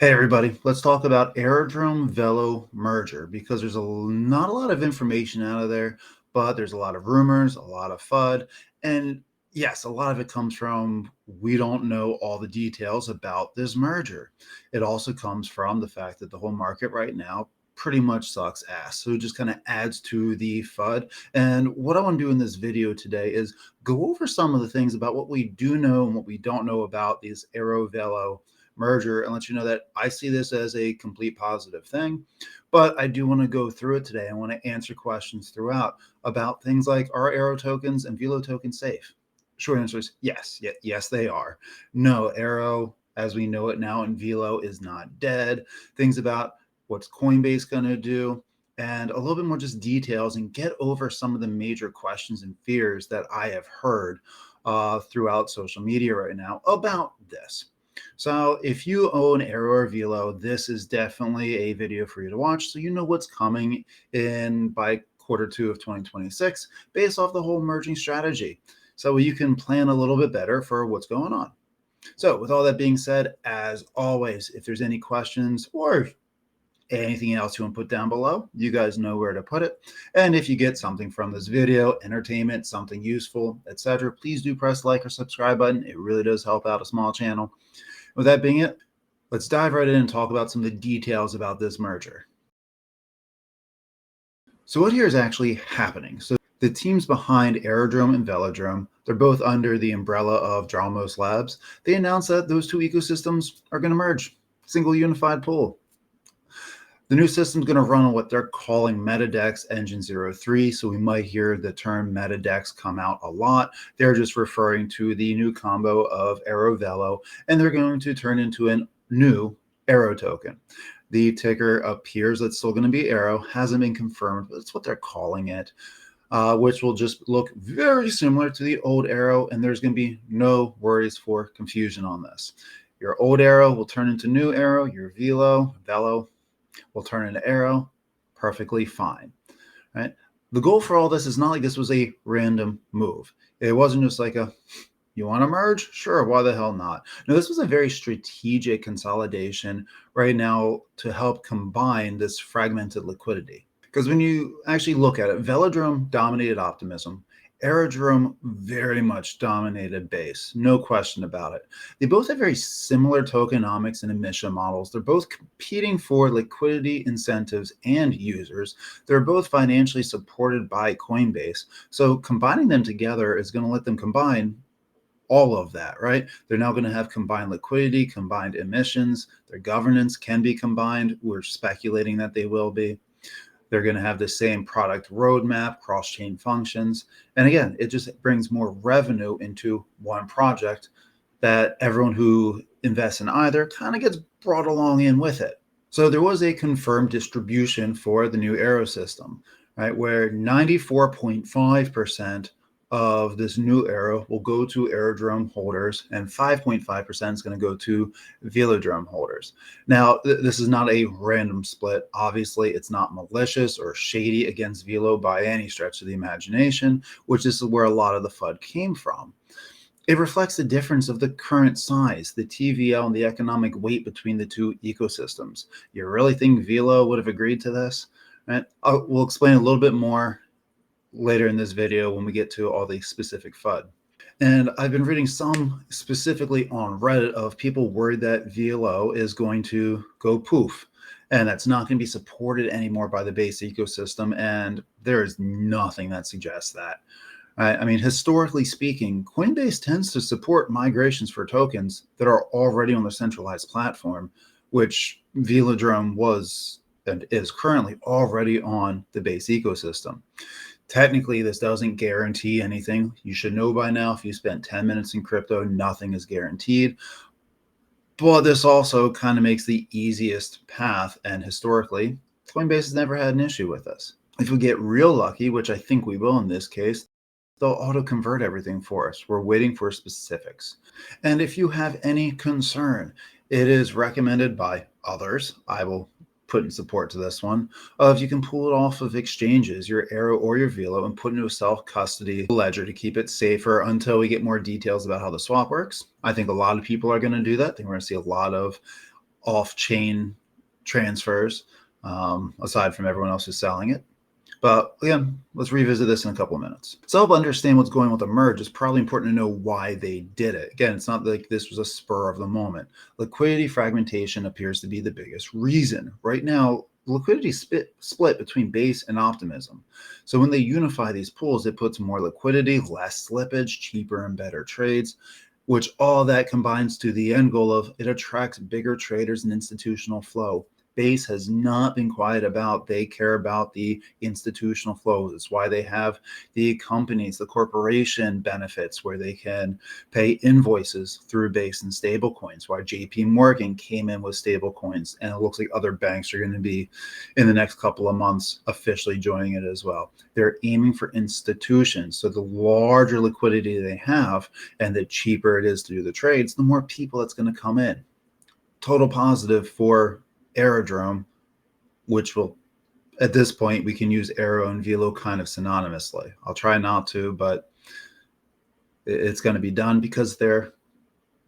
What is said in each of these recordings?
Hey everybody, let's talk about Aerodrome Velo merger because there's not a lot of information out of there, but there's a lot of rumors, a lot of FUD, and yes, a lot of it comes from we don't know all the details about this merger. It also comes from the fact that the whole market right now pretty much sucks ass. So it just kind of adds to the FUD. And what I want to do in this video today is go over some of the things about what we do know and what we don't know about these AERO VELO merger and let you know that I see this as a complete positive thing. But I do want to go through it today. I want to answer questions throughout about things like are Aero tokens and Velo tokens safe? Short answer is yes. Yes, they are. No, Aero, as we know it now in Velo, is not dead. Things about what's Coinbase going to do, and a little bit more just details and get over some of the major questions and fears that I have heard throughout social media right now about this. So if you own AERO Velo, this is definitely a video for you to watch so you know what's coming in by Q2 of 2026 based off the whole merging strategy. So you can plan a little bit better for what's going on. So with all that being said, as always, if there's any questions or anything else you want to put down below, you guys know where to put it. And if you get something from this video, entertainment, something useful, etc., please do press like or subscribe button. It really does help out a small channel. With that being it, let's dive right in and talk about some of the details about this merger. So what here is actually happening? So the teams behind Aerodrome and Velodrome, they're both under the umbrella of Dromos Labs. They announced that those two ecosystems are going to merge, single unified pool. The new system is going to run on what they're calling MetaDex Engine 03, so we might hear the term MetaDex come out a lot. They're just referring to the new combo of AERO VELO, and they're going to turn into a new AERO token. The ticker appears it's still going to be AERO, hasn't been confirmed, but it's what they're calling it, which will just look very similar to the old AERO, and there's going to be no worries for confusion on this. Your old AERO will turn into new AERO, your Velo will turn into AERO, perfectly fine, right? The goal for all this is not like this was a random move. It wasn't just like you want to merge? Sure, why the hell not? No, this was a very strategic consolidation right now to help combine this fragmented liquidity. Because when you actually look at it, Velodrome dominated optimism. Aerodrome very much dominated base, no question about it. They both have very similar tokenomics and emission models. They're both competing for liquidity incentives and users. They're both financially supported by Coinbase. So combining them together is going to let them combine all of that, right? They're now going to have combined liquidity, combined emissions. Their governance can be combined. We're speculating that they will be. They're going to have the same product roadmap, cross-chain functions. And again, it just brings more revenue into one project that everyone who invests in either kind of gets brought along in with it. So there was a confirmed distribution for the new AERO system, right, where 94.5% of this new AERO will go to Aerodrome holders and 5.5% is going to go to Velodrome holders. Now, this is not a random split. Obviously, it's not malicious or shady against Velo by any stretch of the imagination, which is where a lot of the FUD came from. It reflects the difference of the current size, the TVL, and the economic weight between the two ecosystems. You really think Velo would have agreed to this? Right? We'll explain a little bit more later in this video when we get to all the specific FUD. And I've been reading some specifically on Reddit of people worried that Velo is going to go poof and that's not going to be supported anymore by the base ecosystem. And there is nothing that suggests that. I mean, historically speaking, Coinbase tends to support migrations for tokens that are already on the centralized platform, which Velodrome was and is currently already on the base ecosystem. Technically, this doesn't guarantee anything. You should know by now, if you spent 10 minutes in crypto, nothing is guaranteed. But this also kind of makes the easiest path. And historically, Coinbase has never had an issue with this. If we get real lucky, which I think we will in this case, they'll auto-convert everything for us. We're waiting for specifics. And if you have any concern, it is recommended by others. I will put in support to this one, of you can pull it off of exchanges, your AERO or your Velo, and put into a self-custody ledger to keep it safer until we get more details about how the swap works. I think a lot of people are going to do that. I think we're going to see a lot of off-chain transfers, aside from everyone else who's selling it. But again, let's revisit this in a couple of minutes. To help understand what's going on with the merge, it's probably important to know why they did it. Again, it's not like this was a spur of the moment. Liquidity fragmentation appears to be the biggest reason. Right now, liquidity split between base and optimism. So when they unify these pools, it puts more liquidity, less slippage, cheaper and better trades, which all that combines to the end goal of it attracts bigger traders and institutional flow. Base has not been quiet about they care about the institutional flows. It's why they have the companies, the corporation benefits where they can pay invoices through Base and stable coins. Why JP Morgan came in with stable coins, and it looks like other banks are going to be in the next couple of months officially joining it as well. They're aiming for institutions. So the larger liquidity they have and the cheaper it is to do the trades, the more people that's going to come in. Total positive for Aerodrome, which will, at this point, we can use Aero and Velo kind of synonymously. I'll try not to, but it's going to be done because they're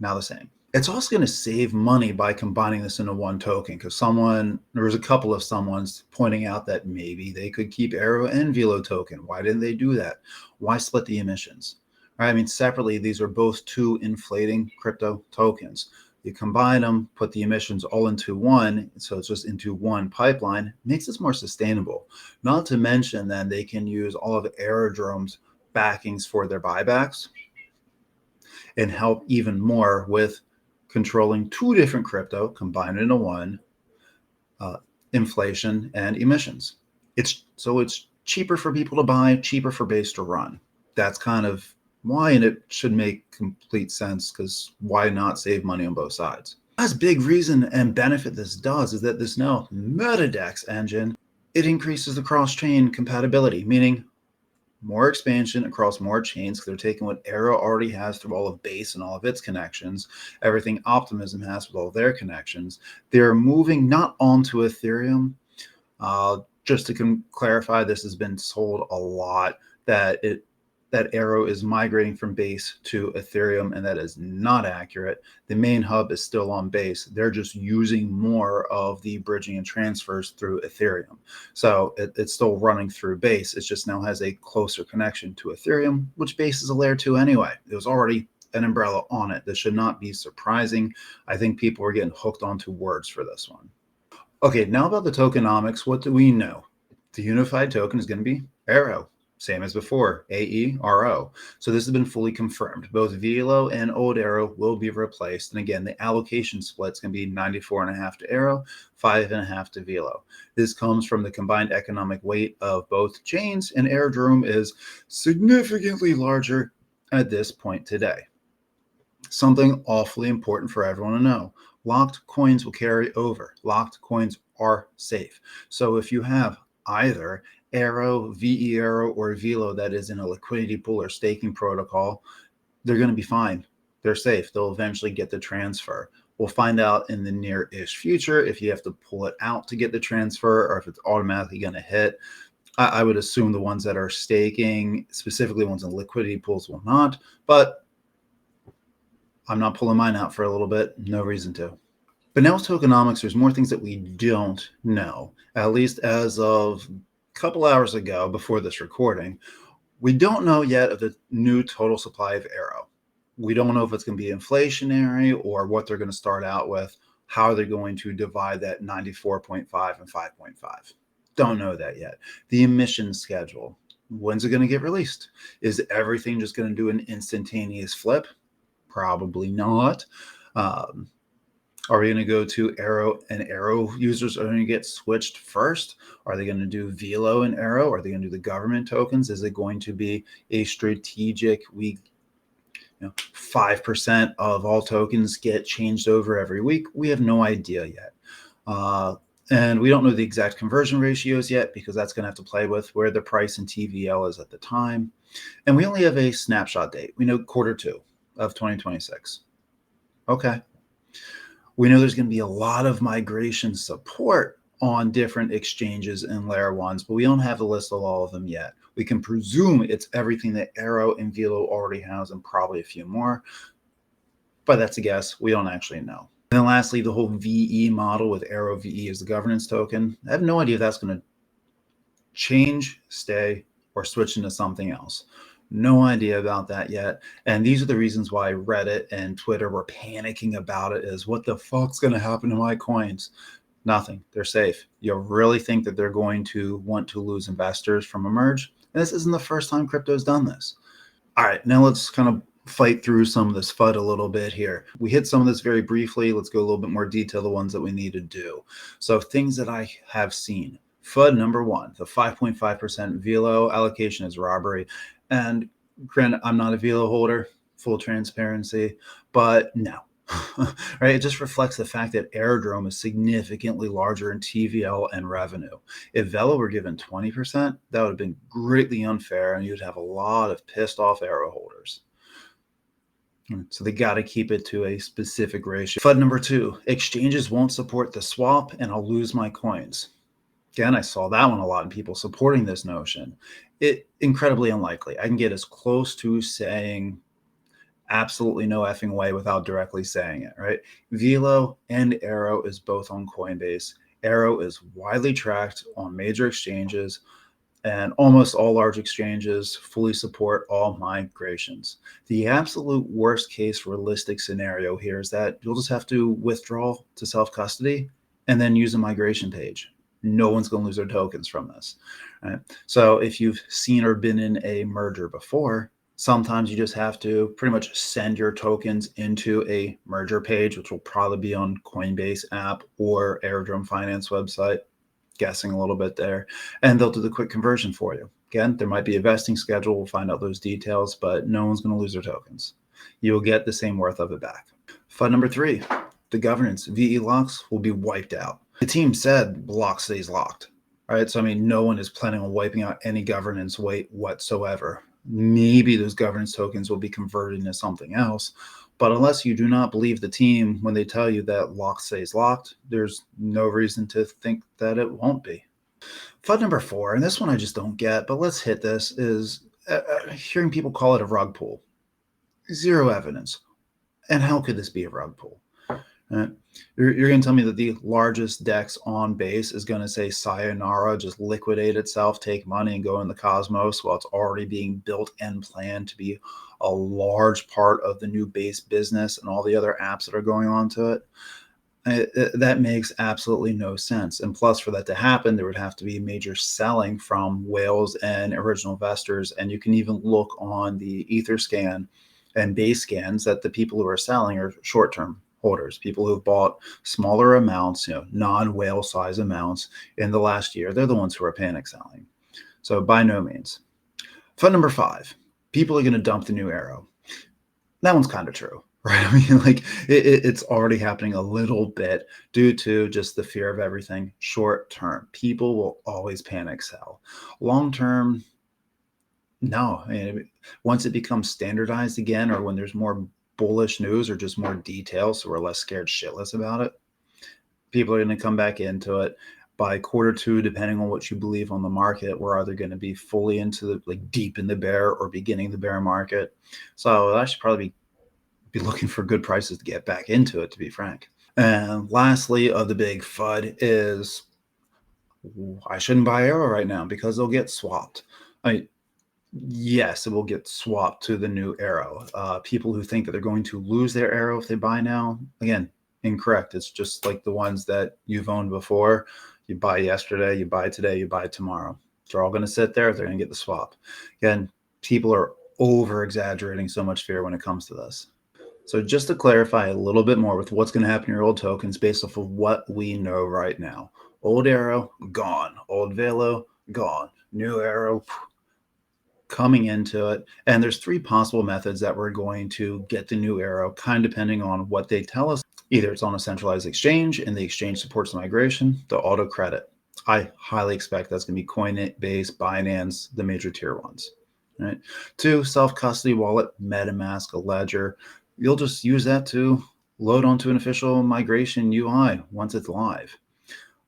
now the same. It's also going to save money by combining this into one token, because there was a couple of someone's pointing out that maybe they could keep Aero and Velo token. Why didn't they do that? Why split the emissions? Right? I mean, separately, these are both two inflating crypto tokens. You combine them, put the emissions all into one, so it's just into one pipeline, makes this more sustainable. Not to mention then they can use all of Aerodrome's backings for their buybacks and help even more with controlling two different crypto combined into one, inflation and emissions. It's cheaper for people to buy, cheaper for Base to run. That's kind of why, and it should make complete sense, because why not save money on both sides? Last big reason and benefit this does is that this now MetaDex engine, it increases the cross-chain compatibility, meaning more expansion across more chains, because they're taking what Aero already has through all of Base and all of its connections, everything Optimism has with all of their connections. They're moving not onto Ethereum. Just to clarify, this has been sold a lot that Aero is migrating from Base to Ethereum, and that is not accurate. The main hub is still on Base. They're just using more of the bridging and transfers through Ethereum. So it's still running through Base. It just now has a closer connection to Ethereum, which Base is a layer 2 anyway. It was already an umbrella on it. This should not be surprising. I think people are getting hooked onto words for this one. Okay, now about the tokenomics, what do we know? The unified token is going to be Aero. Same as before, AERO. So this has been fully confirmed. Both Velo and old Aero will be replaced. And again, the allocation split's going to be 94.5 to Aero, 5.5 to Velo. This comes from the combined economic weight of both chains, and Aerodrome is significantly larger at this point today. Something awfully important for everyone to know. Locked coins will carry over. Locked coins are safe. So if you have either Aero, VERO, or Velo that is in a liquidity pool or staking protocol, they're going to be fine. They're safe. They'll eventually get the transfer. We'll find out in the near-ish future if you have to pull it out to get the transfer or if it's automatically going to hit. I would assume the ones that are staking, specifically ones in liquidity pools, will not, but I'm not pulling mine out for a little bit. No reason to. But now with tokenomics, there's more things that we don't know, at least as of couple hours ago before this recording. We don't know yet of the new total supply of Aero. We don't know if it's going to be inflationary or what they're going to start out with, how they're going to divide that 94.5 and 5.5. Don't know that yet. The emissions schedule, when's it going to get released? Is everything just going to do an instantaneous flip? Probably not. Are we going to go to Aero, and Aero users are going to get switched first? Are they going to do Velo and Aero? Are they going to do the government tokens? Is it going to be a strategic 5% of all tokens get changed over every week? We have no idea yet. And we don't know the exact conversion ratios yet, because that's going to have to play with where the price in TVL is at the time. And we only have a snapshot date. We know Q2 of 2026. Okay. We know there's going to be a lot of migration support on different exchanges and layer ones, but we don't have the list of all of them yet. We can presume it's everything that Aero and Velo already has and probably a few more, but that's a guess. We don't actually know. And then lastly, the whole VE model with AERO VE as the governance token. I have no idea if that's going to change, stay, or switch into something else. No idea about that yet. And these are the reasons why Reddit and Twitter were panicking about it, is what the fuck's going to happen to my coins? Nothing. They're safe. You really think that they're going to want to lose investors from a merge? And this isn't the first time crypto's done this. All right, now let's kind of fight through some of this FUD a little bit here. We hit some of this very briefly. Let's go a little bit more detail, the ones that we need to do. So things that I have seen. FUD number one, the 5.5% Velo allocation is robbery. And granted, I'm not a Velo holder, full transparency, but no. Right? It just reflects the fact that Aerodrome is significantly larger in TVL and revenue. If Velo were given 20%, that would have been greatly unfair, and you'd have a lot of pissed off AERO holders. So they got to keep it to a specific ratio. FUD number two, exchanges won't support the swap and I'll lose my coins. Again, I saw that one a lot in people supporting this notion. It incredibly unlikely. I can get as close to saying absolutely no effing way without directly saying it, right? Velo and AERO is both on Coinbase. AERO is widely tracked on major exchanges, and almost all large exchanges fully support all migrations. The absolute worst case realistic scenario here is that you'll just have to withdraw to self-custody and then use a migration page. No one's going to lose their tokens from this, right? So if you've seen or been in a merger before, sometimes you just have to pretty much send your tokens into a merger page, which will probably be on Coinbase app or Aerodrome Finance website, guessing a little bit there, and they'll do the quick conversion for you. Again, there might be a vesting schedule. We'll find out those details, but no one's going to lose their tokens. You'll get the same worth of it back. FUD number three, the governance VE locks will be wiped out. The team said lock stays locked, right? So, I mean, no one is planning on wiping out any governance weight whatsoever. Maybe those governance tokens will be converted into something else. But unless you do not believe the team when they tell you that lock stays locked, there's no reason to think that it won't be. FUD number four, and this one I just don't get, but let's hit this, is hearing people call it a rug pull. Zero evidence. And how could this be a rug pull? You're going to tell me that the largest DEX on base is going to say sayonara, just liquidate itself, take money, and go in the cosmos while it's already being built and planned to be a large part of the new base business and all the other apps that are going on to it? That makes absolutely no sense. And plus, for that to happen, there would have to be major selling from whales and original investors. And you can even look on the Etherscan and base scans that the people who are selling are short-term holders, people who have bought smaller amounts, non-whale size amounts in the last year. They're the ones who are panic selling. So by no means. FUD number five, people are going to dump the new AERO. That one's kind of true, right? I mean, like it's already happening a little bit due to just the fear of everything. Short term, people will always panic sell. Long term, no. I mean, once it becomes standardized again, or when there's more bullish news or just more details, so we're less scared shitless about it, people are going to come back into it. By quarter two, depending on what you believe on the market, we're either going to be fully into the deep in the bear or beginning the bear market. So I should probably be looking for good prices to get back into it, to be frank. And lastly, of the big FUD is I shouldn't buy AERO right now because they'll get swapped. Yes, it will get swapped to the new AERO. People who think that they're going to lose their AERO if they buy now, again, incorrect. It's just like the ones that you've owned before. You buy yesterday, you buy today, you buy tomorrow. They're all going to sit there. They're going to get the swap. Again, people are over exaggerating so much fear when it comes to this. So just to clarify a little bit more with what's going to happen to your old tokens based off of what we know right now. Old AERO, gone. Old Velo, gone. New AERO, coming into it. And there's three possible methods that we're going to get the new AERO, kind of depending on what they tell us. Either it's on a centralized exchange and the exchange supports the migration, the auto credit. I highly expect that's going to be Coinbase, Binance, the major tier ones. Right? Two, self-custody wallet, MetaMask, a ledger. You'll just use that to load onto an official migration UI once it's live.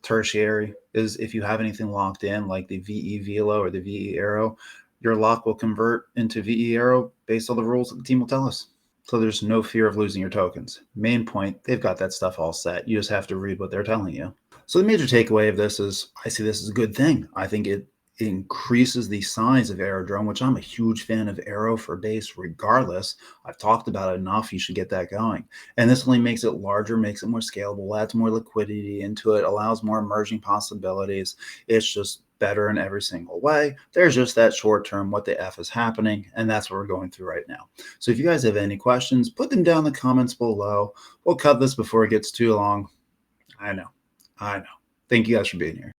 Tertiary is if you have anything locked in, like the VE Velo or the VE AERO, your lock will convert into VE AERO based on the rules that the team will tell us. So there's no fear of losing your tokens. Main point, they've got that stuff all set. You just have to read what they're telling you. So the major takeaway of this is I see this as a good thing. I think it increases the size of Aerodrome, which I'm a huge fan of Aero for base regardless. I've talked about it enough. You should get that going. And this only makes it larger, makes it more scalable, adds more liquidity into it, allows more emerging possibilities. It's just better in every single way. There's just that short term, what the F is happening. And that's what we're going through right now. So if you guys have any questions, put them down in the comments below. We'll cut this before it gets too long. I know. Thank you guys for being here.